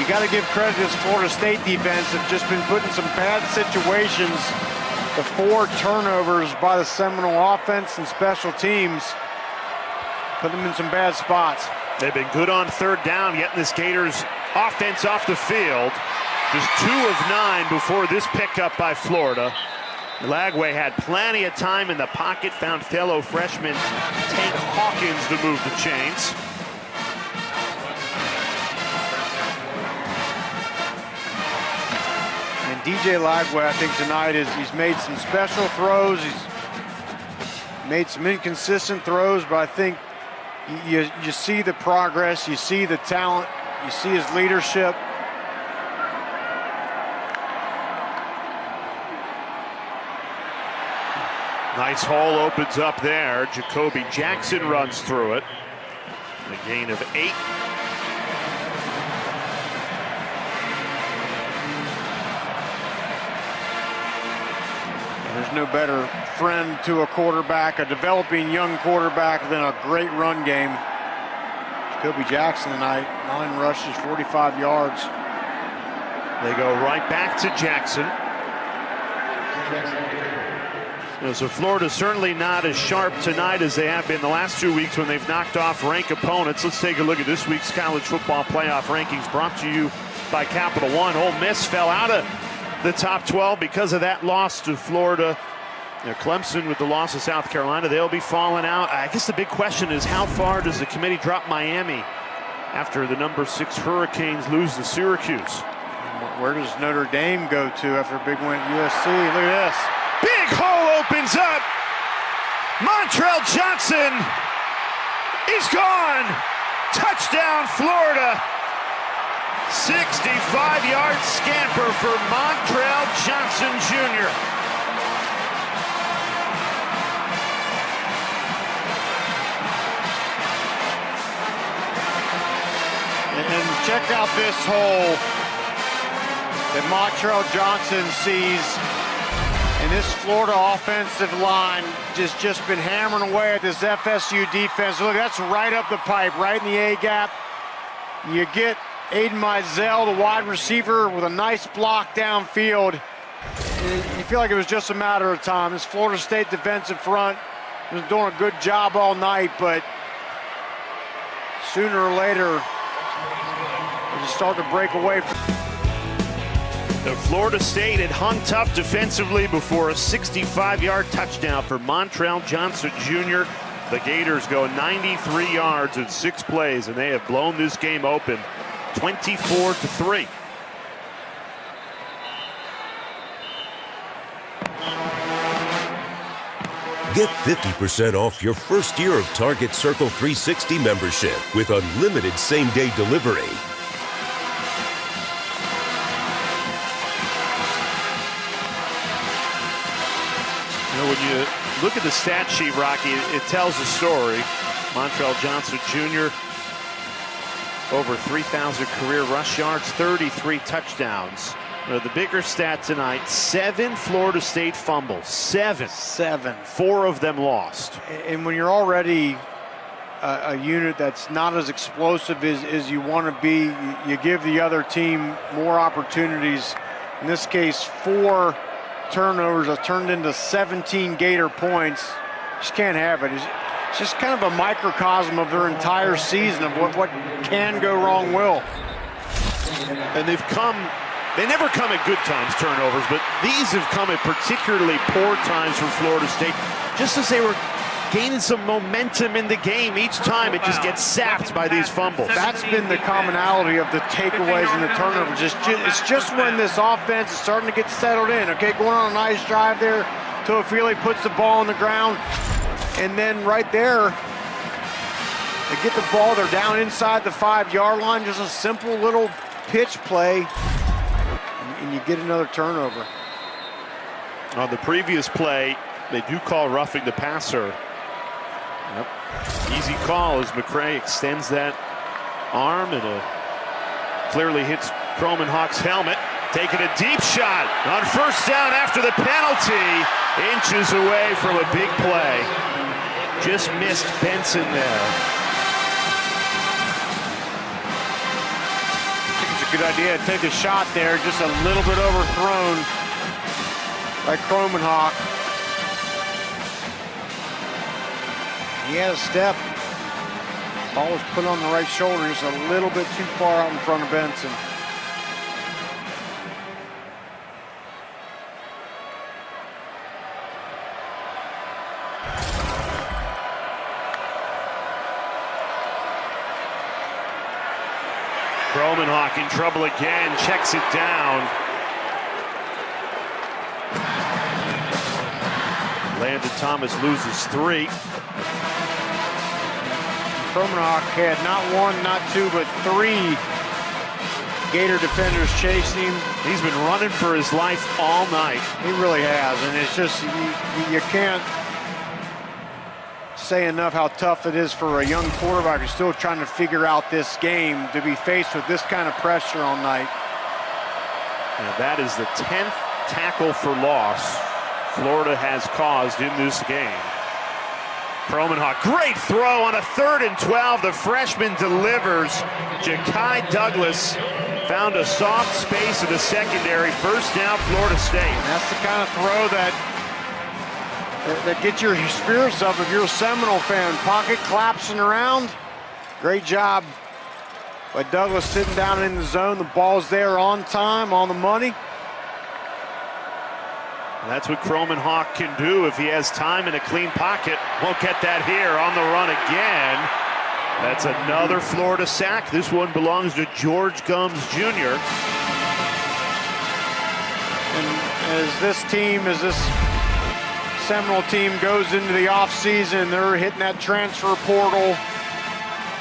you got to give credit to this Florida State defense. They've just been put in some bad situations. The 4 turnovers by the Seminole offense and special teams put them in some bad spots. They've been good on third down, getting this Gators offense off the field. Just 2 of 9 before this pickup by Florida. Lagway had plenty of time in the pocket, found fellow freshman Tank Hawkins to move the chains. And DJ Lagway, I think tonight he's made some special throws. He's made some inconsistent throws, but I think you see the progress, you see the talent, you see his leadership. Nice hole opens up there. Jacoby Jackson runs through it. A gain of 8. There's no better friend to a quarterback, a developing young quarterback, than a great run game. Jacoby Jackson tonight, 9 rushes, 45 yards. They go right back to Jackson. So Florida's certainly not as sharp tonight as they have been the last 2 weeks when they've knocked off ranked opponents. Let's take a look at this week's college football playoff rankings brought to you by Capital One. Ole Miss fell out of the top 12 because of that loss to Florida. Clemson with the loss to South Carolina, they'll be falling out. I guess the big question is, how far does the committee drop Miami after the number 6 Hurricanes lose to Syracuse? Where does Notre Dame go to after a big win at USC? Look at this. Big hole opens up. Montrell Johnson is gone. Touchdown, Florida. 65-yard scamper for Montrell Johnson Jr. And check out this hole that Montrell Johnson sees. And this Florida offensive line just been hammering away at this FSU defense. Look, that's right up the pipe, right in the A-gap. You get Aiden Mizell, the wide receiver, with a nice block downfield. You feel like it was just a matter of time. This Florida State defensive front was doing a good job all night, but sooner or later, they just start to break away from. Florida State had hung tough defensively before a 65-yard touchdown for Montrell Johnson Jr. The Gators go 93 yards in 6 plays, and they have blown this game open 24-3. Get 50% off your first year of Target Circle 360 membership with unlimited same-day delivery. When you look at the stat sheet, Rocky, it tells a story. Montrell Johnson Jr., over 3,000 career rush yards, 33 touchdowns. The bigger stat tonight, 7 Florida State fumbles. 7. 4 of them lost. And when you're already a unit that's not as explosive as you want to be, you give the other team more opportunities. In this case, 4 turnovers have turned into 17 Gator points. Just can't have it. It's just kind of a microcosm of their entire season of what can go wrong will. And they never come at good times, turnovers, but these have come at particularly poor times for Florida State. Just as they were gaining some momentum in the game, each time it just gets sapped by these fumbles. That's been the commonality of the takeaways and the turnovers. It's just when this offense is starting to get settled in. Okay, going on a nice drive there. Toafili puts the ball on the ground. And then right there, they get the ball. They're down inside the 5-yard line. Just a simple little pitch play. And you get another turnover. On the previous play, they do call roughing the passer. Yep. Easy call as McCray extends that arm and clearly hits Croman Hawk's helmet. Taking a deep shot on first down after the penalty. Inches away from a big play. Just missed Benson there. I think it's a good idea to take a shot there, just a little bit overthrown by Kromenhoek. He had a step. Ball was put on the right shoulder, just a little bit too far out in front of Benson. Kromenhoek in trouble again, checks it down. Landon Thomas loses 3. Kromenhoek had not 1, not 2, but 3 Gator defenders chasing him. He's been running for his life all night. He really has, and it's just, you can't say enough how tough it is for a young quarterback who's still trying to figure out this game to be faced with this kind of pressure all night. And that is the 10th tackle for loss Florida has caused in this game. Kromenhoek, great throw on a 3rd and 12. The freshman delivers. Ja'Kai Douglas found a soft space in the secondary. First down, Florida State. And that's the kind of throw that gets your spirits up if you're a Seminole fan. Pocket collapsing around. Great job by Douglas sitting down in the zone. The ball's there on time, on the money. And that's what Kromenhoek can do if he has time in a clean pocket. Won't get that here on the run again. That's another Florida sack. This one belongs to George Gumbs Jr. And as this Seminole team goes into the offseason, they're hitting that transfer portal,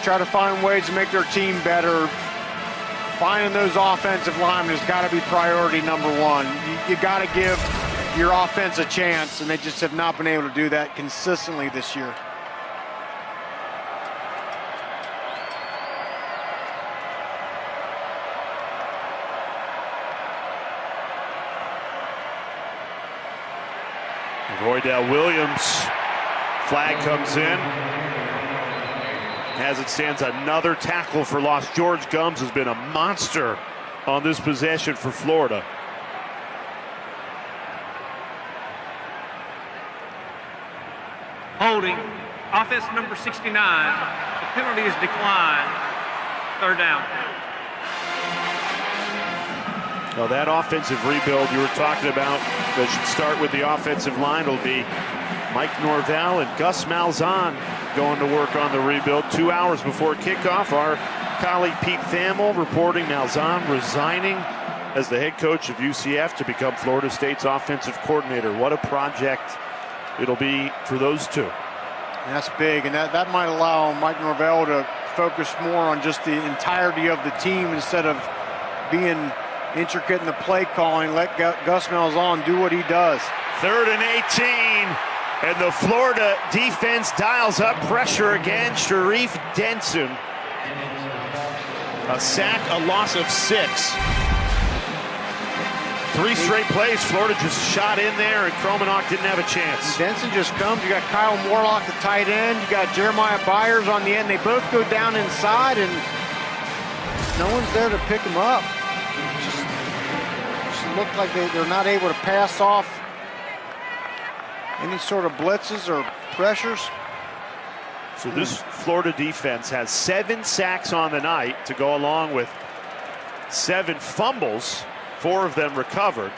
try to find ways to make their team better. Finding those offensive linemen has got to be priority number 1. You got to give your offense a chance, and they just have not been able to do that consistently this year. Roydell Williams, flag comes in. As it stands, another tackle for loss. George Gumbs has been a monster on this possession for Florida. Holding, offense number 69. The penalty is declined. 3rd down. Well, that offensive rebuild you were talking about that should start with the offensive line. It'll be Mike Norvell and Gus Malzahn going to work on the rebuild. 2 hours before kickoff, our colleague Pete Thamel reporting Malzahn resigning as the head coach of UCF to become Florida State's offensive coordinator. What a project it'll be for those two. And that's big, and that might allow Mike Norvell to focus more on just the entirety of the team instead of being intricate in the play calling. Let Gus Malzahn do what he does. 3rd and 18, and the Florida defense dials up pressure again. Sharif Denson, a sack, a loss of 6. 3 straight plays, Florida just shot in there, and Kromenhoek didn't have a chance. Denson just comes. You got Kyle Morlock, the tight end. You got Jeremiah Byers on the end. They both go down inside, and no one's there to pick them up. Just look like they're not able to pass off any sort of blitzes or pressures. So this Florida defense has 7 sacks on the night to go along with 7 fumbles. 4 of them recovered.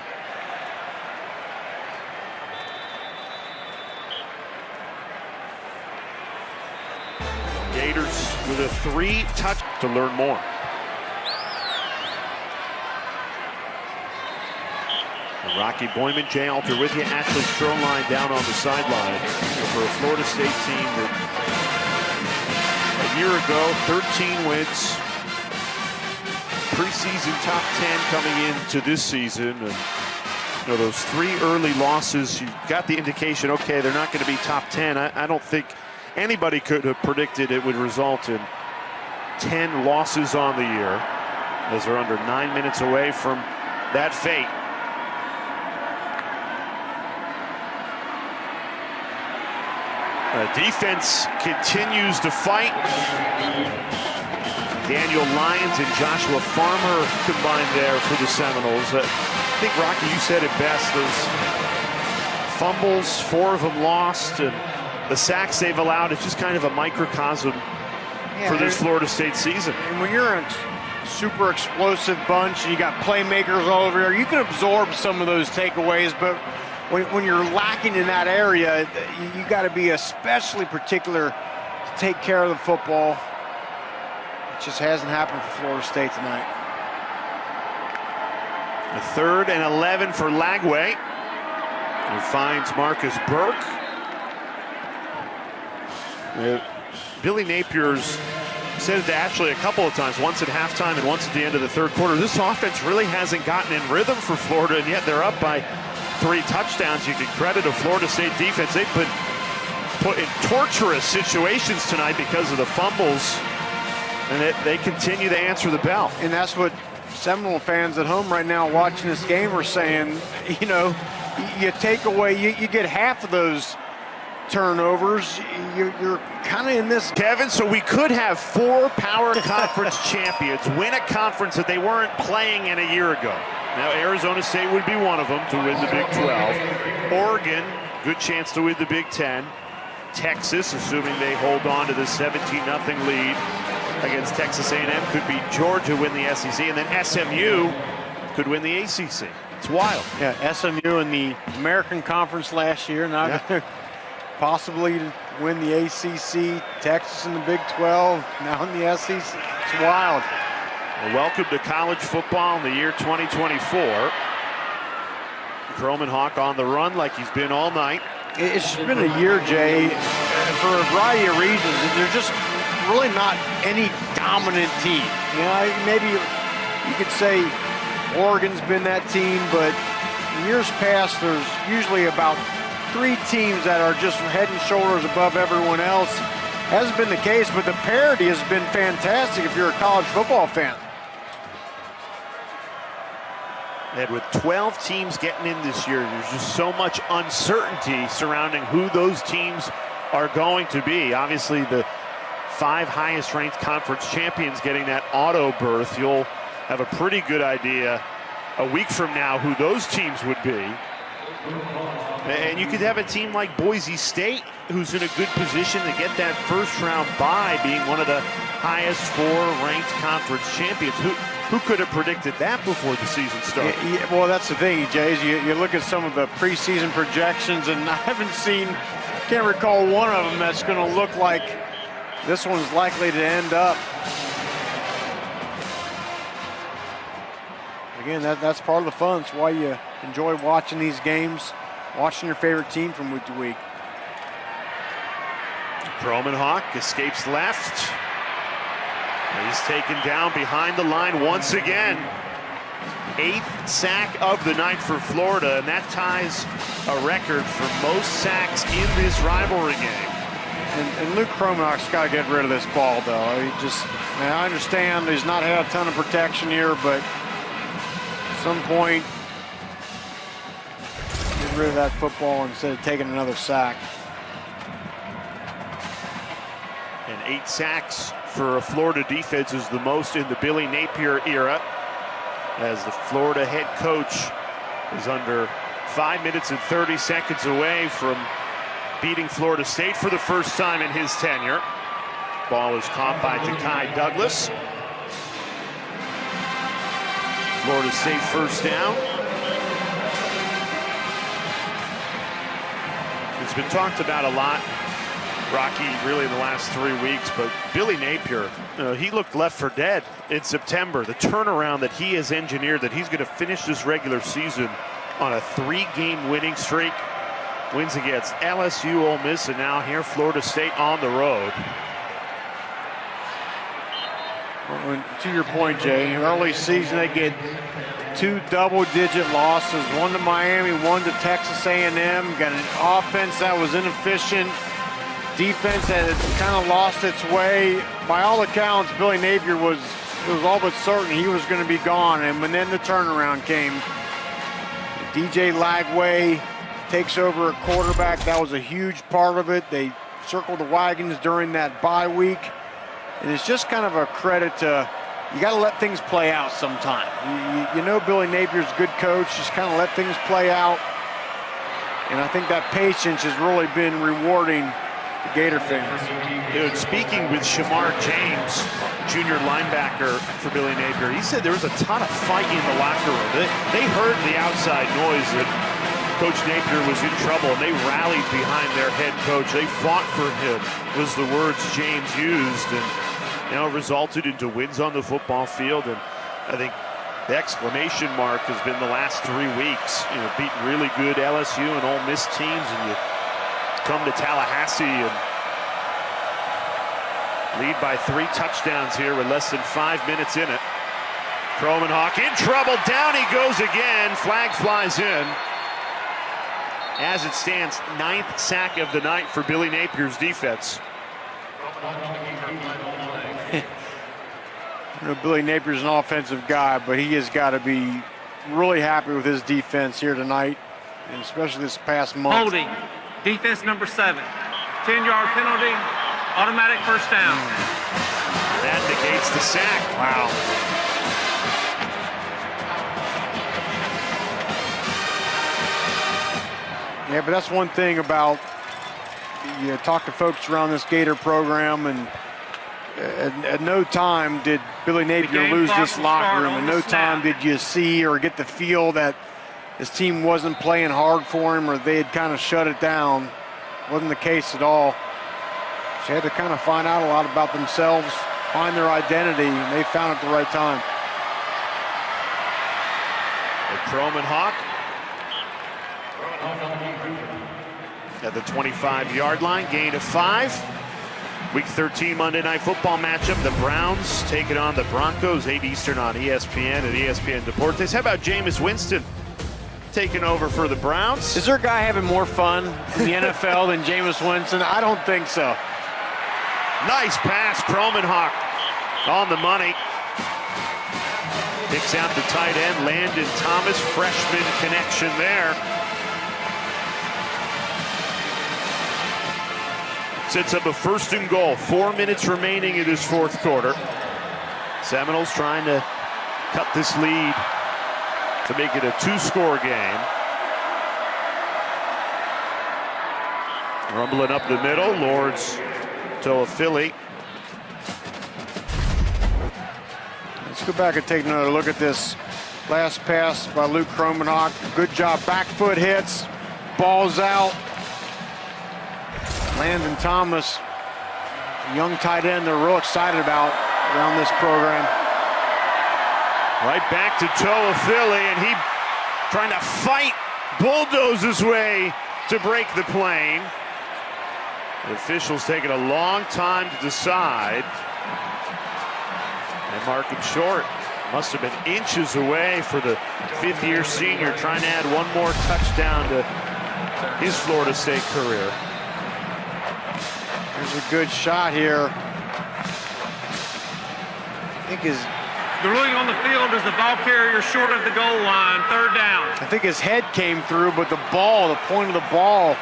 Gators with a 3-touch to learn more. And Rocky Boyman, Jay Alter with you. Ashley Stroline down on the sideline for a Florida State team that a year ago, 13 wins. Preseason top 10 coming into this season, and you know, those 3 early losses, you got the indication, okay, they're not going to be top 10. I don't think anybody could have predicted it would result in 10 losses on the year, as they're under 9 minutes away from that fate. The defense continues to fight. Daniel Lyons and Joshua Farmer combined there for the Seminoles. I think, Rocky, you said it best. Those fumbles, 4 of them lost, and the sacks they've allowed, it's just kind of a microcosm for this Florida State season. And when you're a super explosive bunch and you got playmakers all over here, you can absorb some of those takeaways, but when you're lacking in that area, you got to be especially particular to take care of the football. It just hasn't happened for Florida State tonight. A 3rd and 11 for Lagway, who finds Marcus Burke. Billy Napier's said it to Ashley a couple of times, once at halftime and once at the end of the 3rd quarter. This offense really hasn't gotten in rhythm for Florida, and yet they're up by 3 touchdowns. You can credit a Florida State defense. They've been put in torturous situations tonight because of the fumbles, and they continue to answer the bell. And that's what Seminole fans at home right now watching this game are saying. You know, you take away, you get half of those turnovers, you're kind of in this. Kevin, so we could have 4 power conference champions win a conference that they weren't playing in a year ago. Now Arizona State would be one of them to win the Big 12. Oregon, good chance to win the Big 10. Texas, assuming they hold on to the 17-0 lead against Texas A&M, could beat Georgia, win the SEC, and then SMU could win the ACC. It's wild. Yeah, SMU in the American Conference last year, now going to possibly win the ACC. Texas in the Big 12, now in the SEC. It's wild. Well, welcome to college football in the year 2024. Croman-Hawk on the run like he's been all night. It's been a year, Jay, for a variety of reasons. There's just really not any dominant team. You know, maybe you could say Oregon's been that team, but in years past, there's usually about 3 teams that are just head and shoulders above everyone else. Hasn't been the case, but the parity has been fantastic if you're a college football fan. And with 12 teams getting in this year, there's just so much uncertainty surrounding who those teams are going to be. Obviously, the 5 highest ranked conference champions getting that auto berth. You'll have a pretty good idea a week from now who those teams would be. And you could have a team like Boise State who's in a good position to get that first round bye, being one of the highest 4 ranked conference champions. Who could have predicted that before the season started? Yeah, well, that's the thing, Jay, is you look at some of the preseason projections, and I haven't seen, can't recall one of them that's going to look like this one's likely to end up. Again, that's part of the fun. It's why you enjoy watching these games, watching your favorite team from week to week. Croman-Hawk escapes left. He's taken down behind the line once again. 8th sack of the night for Florida, and that ties a record for most sacks in this rivalry game. And Luke Croman-Hawk's got to get rid of this ball, though. I understand he's not had a ton of protection here, but at some point, get rid of that football instead of taking another sack. And 8 sacks for a Florida defense is the most in the Billy Napier era, as the Florida head coach is under 5 minutes and 30 seconds away from beating Florida State for the first time in his tenure. Ball is caught by Ja'Kai Douglas. Florida State first down. It's been talked about a lot, Rocky, really in the last 3 weeks, but Billy Napier, he looked left for dead in September. The turnaround that he has engineered, that he's going to finish this regular season on a 3-game winning streak. Wins against LSU, Ole Miss, and now here Florida State on the road. Well, to your point, Jay, early season they get 2 double-digit losses, 1 to Miami, 1 to Texas A&M. Got an offense that was inefficient, defense that had kind of lost its way. By all accounts, Billy Napier it was all but certain he was going to be gone. And when then the turnaround came, DJ Lagway takes over at quarterback. That was a huge part of it. They circled the wagons during that bye week. And it's just kind of a credit to, you got to let things play out sometime. You know Billy Napier's a good coach, just kind of let things play out. And I think that patience has really been rewarding the Gator fans. Dude, speaking with Shamar James, junior linebacker for Billy Napier, he said there was a ton of fight in the locker room. They heard the outside noise that Coach Napier was in trouble, and they rallied behind their head coach. They fought for him, was the words James used, and resulted into wins on the football field. And I think the exclamation mark has been the last 3 weeks. Beat really good LSU and Ole Miss teams, and you come to Tallahassee and lead by 3 touchdowns here with less than 5 minutes in it. Kromenhoek in trouble, down he goes again. Flag flies in. As it stands, 9th sack of the night for Billy Napier's defense. Billy Napier's an offensive guy, but he has got to be really happy with his defense here tonight, and especially this past month. Holding, defense number 7. 10-yard penalty, automatic first down. That negates the sack. Wow. Yeah, but that's one thing about, you talk to folks around this Gator program, and at no time did Billy Napier lose this locker room. At no time did you see or get the feel that his team wasn't playing hard for him or they had kind of shut it down. Wasn't the case at all. They had to kind of find out a lot about themselves, find their identity, and they found it at the right time. Kromenhoek at the 25-yard line, gain of 5. Week 13 Monday Night Football matchup. The Browns taking on the Broncos, 8 Eastern on ESPN and ESPN Deportes. How about Jameis Winston taking over for the Browns? Is there a guy having more fun in the NFL than Jameis Winston? I don't think so. Nice pass, Kromenhoek on the money. Picks out the tight end, Landon Thomas, freshman connection there. Sets up a 1st and goal. 4 minutes remaining in this 4th quarter. Seminoles trying to cut this lead to make it a 2-score game. Rumbling up the middle, Lords to Philly. Let's go back and take another look at this last pass by Luke Kromenhoek. Good job, back foot hits, ball's out. Landon Thomas, young tight end they're real excited about around this program. Right back to Toa Philly, and he trying to fight, bulldoze his way to break the plane. The officials taking a long time to decide. And mark him short. Must have been inches away for the 5th-year senior, trying to add 1 more touchdown to his Florida State career. There's a good shot here. I think the ruling on the field is the ball carrier short of the goal line, 3rd down. I think his head came through, but the ball, the point of the ball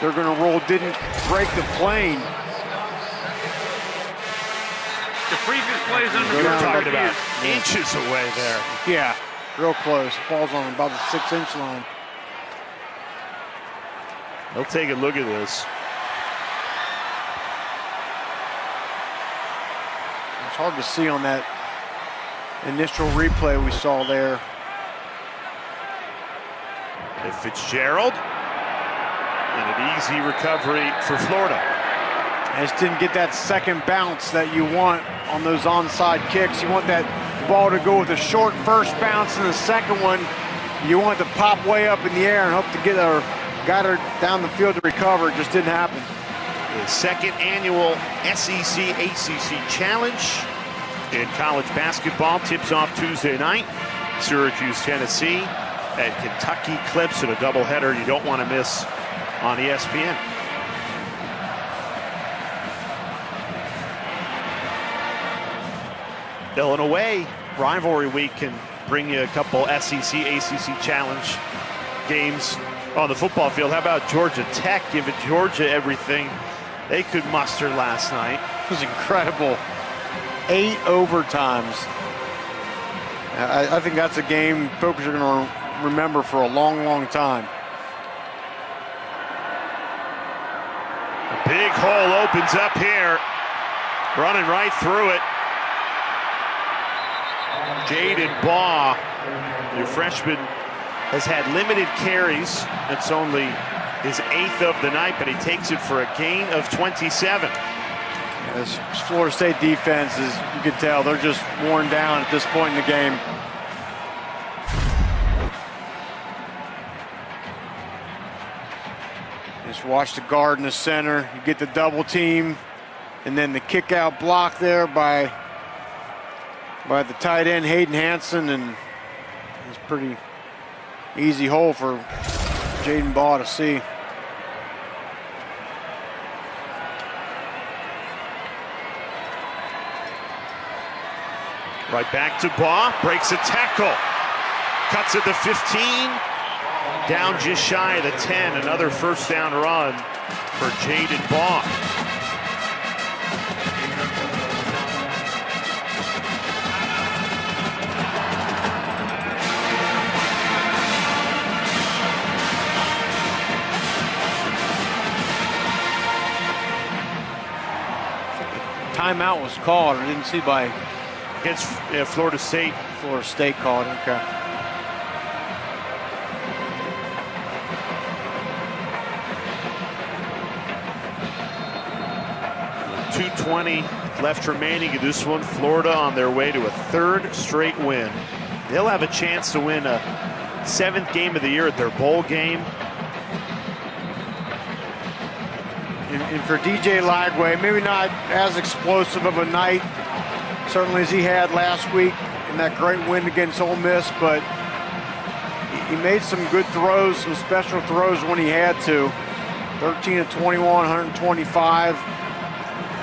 they're going to roll didn't break the plane. The previous plays under we were talking about inches away there. Yeah, real close. Ball's on about the 6-inch line. They'll take a look at this. It's hard to see on that initial replay we saw there. And Fitzgerald, and an easy recovery for Florida. I just didn't get that second bounce that you want on those onside kicks. You want that ball to go with a short first bounce, and the second one, you want it to pop way up in the air and hope to get her, got her down the field to recover. It just didn't happen. The 2nd annual SEC ACC Challenge in college basketball tips off Tuesday night. Syracuse, Tennessee, and Kentucky Clips in a doubleheader you don't want to miss on ESPN. Illinois rivalry week can bring you a couple SEC ACC Challenge games on the football field. How about Georgia Tech giving Georgia everything they could muster last night. It was incredible. 8 overtimes. I think that's a game folks are going to remember for a long, long time. A big hole opens up here. Running right through it. Jaden Baugh, your freshman, has had limited carries. It's only his 8th of the night, but he takes it for a gain of 27. This Florida State defense is, you can tell, they're just worn down at this point in the game. Just watch the guard in the center. You get the double team, and then the kick out block there by the tight end Hayden Hansen, and it's a pretty easy hole for Jaden Baugh to see. Right back to Baugh, breaks a tackle, cuts at the 15, down just shy of the 10. Another first down run for Jaden Baugh. Timeout was called. I didn't see by against Florida State. Florida State called. Okay. .220 left remaining in this one. Florida on their way to a 3rd straight win. They'll have a chance to win a 7th game of the year at their bowl game. And for DJ Lagway, maybe not as explosive of a night, certainly as he had last week in that great win against Ole Miss, but he made some good throws, some special throws when he had to. 13 of 21, 125.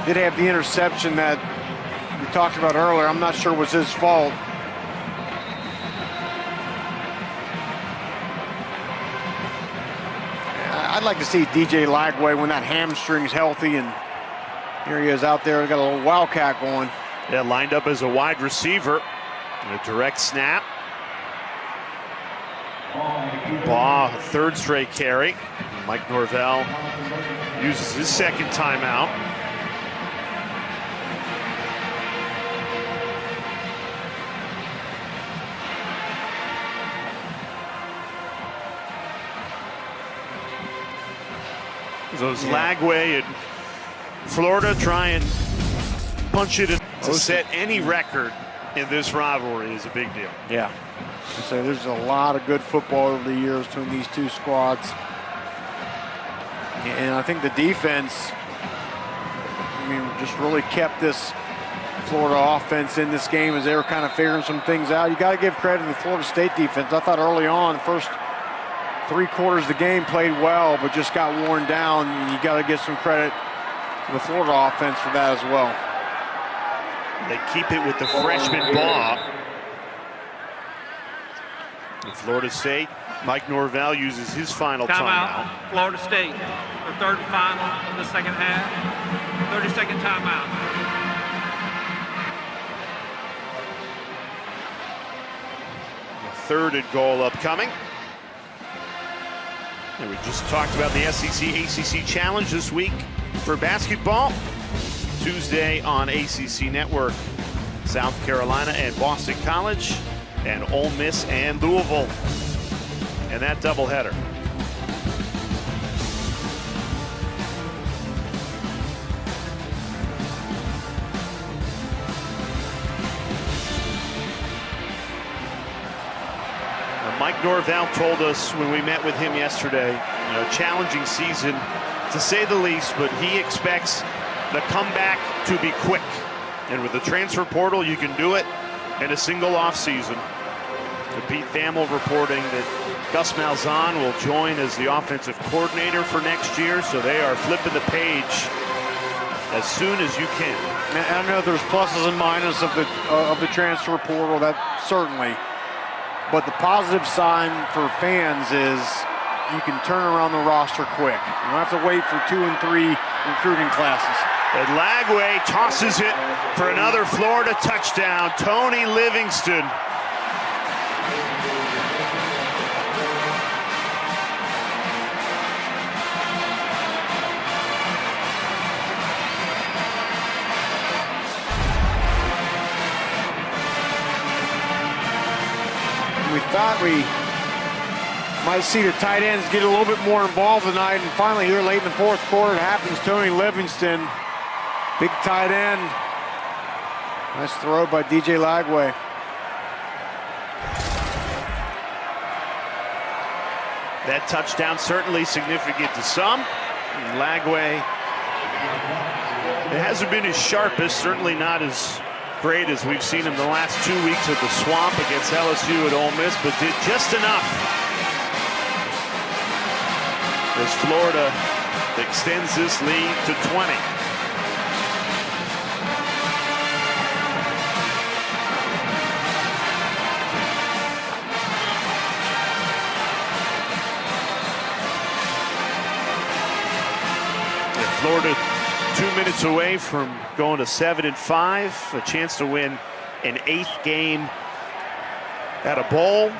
Did have the interception that we talked about earlier. I'm not sure was his fault. I'd like to see DJ Lagway when that hamstring's healthy, and here he is out there. Got a little wildcat going. Yeah, lined up as a wide receiver. And a direct snap. Baugh, 3rd straight carry. Mike Norvell uses his 2nd timeout. Those Lagway and Florida try and punch it in to set any record in this rivalry is a big deal. Yeah. So there's a lot of good football over the years between these two squads. And I think the defense, just really kept this Florida offense in this game as they were kind of figuring some things out. You got to give credit to the Florida State defense. I thought early on, the first 3 quarters of the game played well, but just got worn down. And you got to give some credit to the Florida offense for that as well. They keep it with the freshman Baugh. And Florida State, Mike Norvell uses his final timeout. Florida State, the 3rd and final of the 2nd half. 30-second timeout. A 3rd and goal upcoming. And we just talked about the SEC ACC Challenge this week for basketball. Tuesday on ACC Network, South Carolina and Boston College, and Ole Miss and Louisville. And that doubleheader. Mike Norvell told us when we met with him yesterday, challenging season to say the least, but he expects the comeback to be quick. And with the transfer portal, you can do it in a single offseason. Pete Thamel reporting that Gus Malzahn will join as the offensive coordinator for next year, so they are flipping the page as soon as you can. I know there's pluses and minuses of the transfer portal, that certainly. But the positive sign for fans is you can turn around the roster quick. You don't have to wait for 2 and 3 recruiting classes. And Lagway tosses it for another Florida touchdown. Tony Livingston. We thought we might see the tight ends get a little bit more involved tonight, and finally here late in the fourth quarter it happens. Tony Livingston, big tight end. Nice throw by DJ Lagway. That touchdown certainly significant to some. And Lagway, it hasn't been his sharpest, certainly not as great as we've seen him the last 2 weeks at the Swamp against LSU at Ole Miss, but did just enough as Florida extends this lead to 20. And Florida 2 minutes away from going to 7-5, a chance to win an 8th game at a bowl.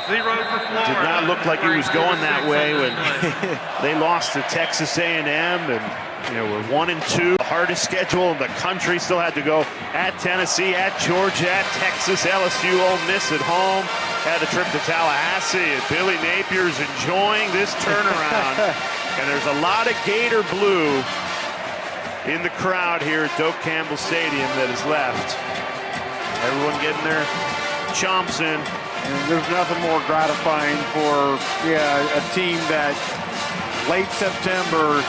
0 for Florida. Did not look like he was going that way when they lost to Texas A&M, and we're 1-2. The hardest schedule in the country. Still had to go at Tennessee, at Georgia, at Texas, LSU, Ole Miss at home. Had a trip to Tallahassee, and Billy Napier's enjoying this turnaround. And there's a lot of Gator blue in the crowd here at Doak Campbell Stadium that is left. Everyone getting their chomps in. And there's nothing more gratifying for a team that late September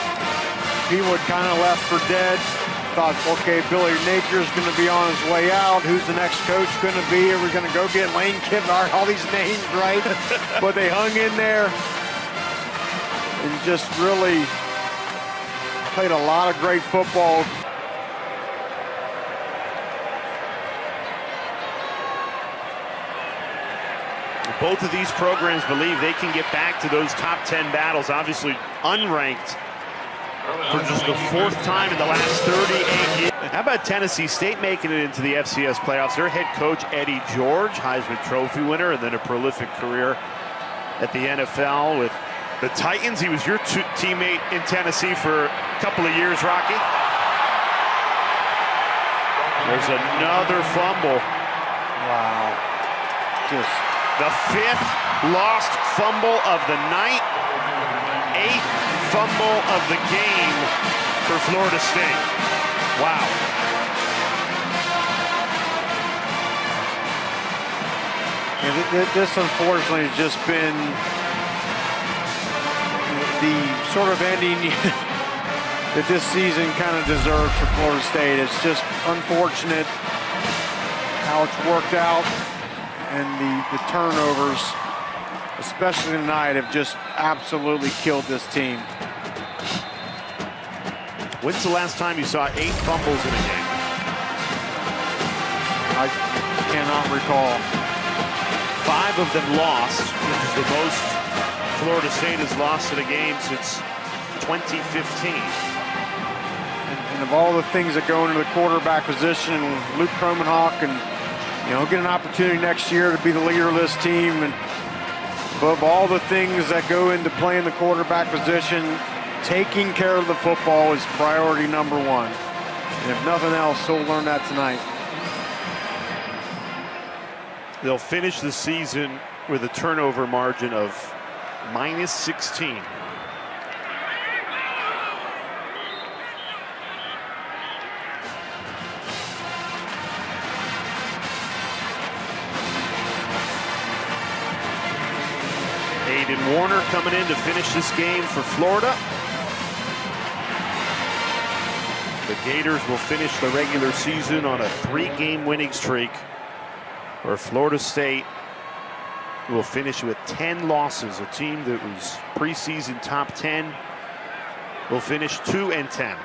people had kind of left for dead. Thought, okay, Billy Napier's going to be on his way out. Who's the next coach going to be? Are we going to go get Lane Kiffin? All these names, right? But they hung in there and just really played a lot of great football. Both of these programs believe they can get back to those top 10 battles, obviously unranked for just the 4th time in the last 38 years. How about Tennessee State making it into the FCS playoffs? Their head coach, Eddie George, Heisman Trophy winner, and then a prolific career at the NFL with the Titans. He was your teammate in Tennessee for a couple of years, Rocky. There's another fumble. Wow. Just the 5th lost fumble of the night, 8th fumble of the game for Florida State. Wow. Yeah, this unfortunately has just been the sort of ending that this season kind of deserves for Florida State. It's just unfortunate how it's worked out. And the turnovers, especially tonight, have just absolutely killed this team. When's the last time you saw 8 fumbles in a game? I cannot recall. 5 of them lost, which is the most Florida State has lost in a game since 2015. And of all the things that go into the quarterback position, Luke Kromenhoek, and he'll get an opportunity next year to be the leader of this team. And above all the things that go into playing the quarterback position, taking care of the football is priority number 1. And if nothing else, he'll learn that tonight. They'll finish the season with a turnover margin of -16. Aiden Warner coming in to finish this game for Florida. The Gators will finish the regular season on a 3-game winning streak, where Florida State will finish with 10 losses. A team that was preseason top 10 will finish 2-10.